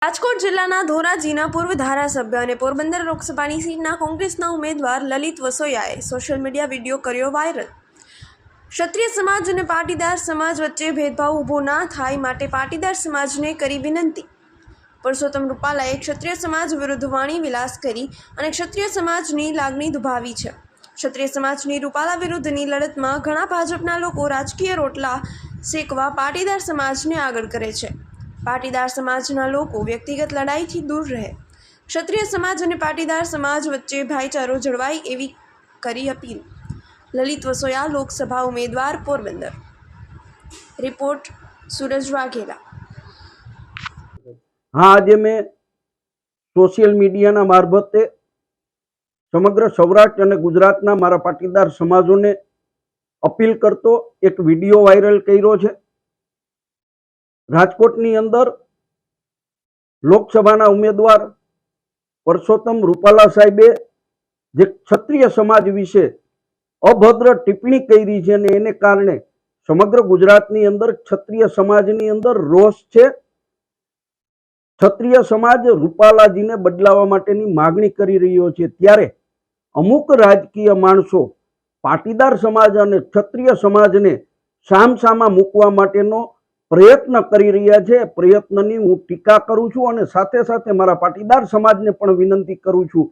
રાજકોટ જિલ્લાના ધોરાજીના પૂર્વ ધારાસભ્ય અને પોરબંદર લોકસભાની સીટના કોંગ્રેસના ઉમેદવાર લલિત વસોયાએ સોશિયલ મીડિયા વિડીયો કર્યો વાયરલ। ક્ષત્રિય સમાજ અને પાટીદાર સમાજ વચ્ચે ભેદભાવ ઊભો ના થાય માટે પાટીદાર સમાજને કરી વિનંતી। પરસોત્તમ રૂપાલાએ ક્ષત્રિય સમાજ વિરુદ્ધ વાણી વિલાસ કરી અને ક્ષત્રિય સમાજની લાગણી દુભાવી છે। ક્ષત્રિય સમાજની રૂપાલા વિરુદ્ધની લડતમાં ઘણા ભાજપના લોકો રાજકીય રોટલા શેકવા પાટીદાર સમાજને આગળ કરે છે। પાટીદાર સમાજના લોકો વ્યક્તિગત લડાઈથી દૂર રહે, ક્ષત્રિય સમાજ અને પાટીદાર સમાજ વચ્ચે ભાઈચારો જળવાય એવી કરી અપીલ। લલિત વસોયા, લોકસભા ઉમેદવાર, પોરબંદર। રિપોર્ટ सूरज वाघेला। हाँ, आज मैं सोशियल मीडिया मार्फते समग्र सौराष्ट्र और गुजरातना मारा पाटीदार समाजों अपील करतो एक विडियो वायरल कर्यो छे। राजकोटनी अंदर लोकसभा उम्मीदवार परसोत्तम रूपाला साहेबे जे क्षत्रिय समाज विषे अभद्र टिप्पणी करी छे ने एने कारणे समग्र गुजरातनी अंदर क्षत्रिय समाजनी अंदर रोष छे। क्षत्रिय समाज रूपालाजी ने बदलावा माटेनी मागणी करी रह्यो छे, त्यारे अमुक राजकीय माणसो पाटीदार समाज अने क्षत्रिय समाज ने सामसामा मूकवा माटेनो प्रयत्न करी रह्या छे। प्रयत्ननी हूँ टीका करूं छुं अने साथे साथे मारा पाटीदार समाजने पण विनंती करूं छुं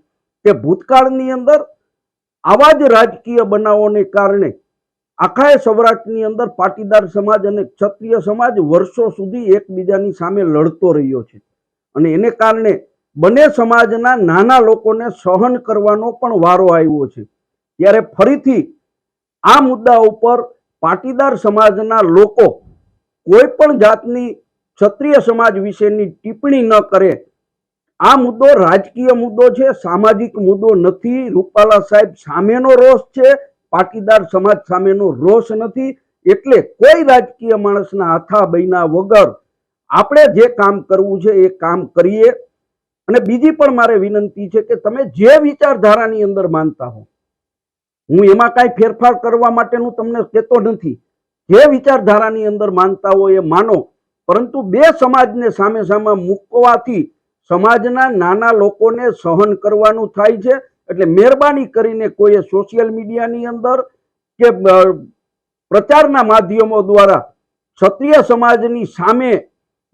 के भूतकाळनी अंदर आवा ज राजकीय बनावोने कारणे आखा सौराष्ट्रनी अंदर पाटीदार समाज अने क्षत्रिय समाज वर्षो सुधी एकबीजानी सामे लड़तो रह्यो छे अने एने कारणे बने समाजना नाना लोकोने सहन करवानो पण वारो आव्यो छे। त्यारे फरीथी आ मुद्दा उपर पाटीदार समाजना लोको कोईपण जातनी क्षत्रिय समाज विशेनी टिप्पणी न करे। आ मुद्दो राजकीय मुद्दो छे, सामाजिक मुद्दो नथी। रूपाला साहेब सामेनो रोष छे, पाटीदार समाज सामेनो रोष नथी। एटले कोई राजकीय माणसना हाथा बन्या वगर आपणे जे काम करवुं छे ए काम करीए। अने बीजी पण मारे विनंती छे के तमे जे विचारधारानी अंदर मानता हो, हूँ एमां कांई फेरफार करवा माटेनुं तमने कहेतो नथी। जे विचारधारानी अंदर मानता हो ए मानो, परंतु बे समाजने सामे सामे मूकवाथी समाजना नाना लोकोने सहन करवानुं थाय छे। एटले मेहरबानी करीने कोईए सोशियल मीडियानी अंदर के प्रचारना माध्यमों द्वारा क्षत्रिय समाजनी सामे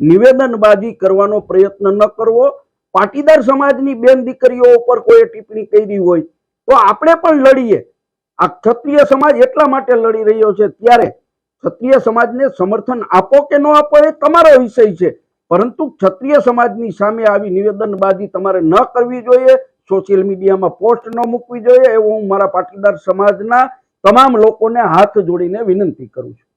निवेदनबाजी करवानो प्रयत्न न करवो। पाटीदार समाजनी बेन दीकरीओ पर कोई टिप्पणी करी होय तो आपणे पण लड़ीए। आ क्षत्रिय समाज एटला माटे लड़ी रह्यो छे, त्यारे क्षत्रिय समाजने समर्थन आपो के न आपो ए तमारो विषय छे, परंतु क्षत्रिय समाजनी सामे आवी निवेदनबाजी तमारे न करवी जोईए। सोशियल मीडिया में पोस्ट न मूकवी जोईए एवुं हुं मारा पाटीदार समाजना तमाम लोकोने हाथ जोड़ीने विनंती करूं छुं।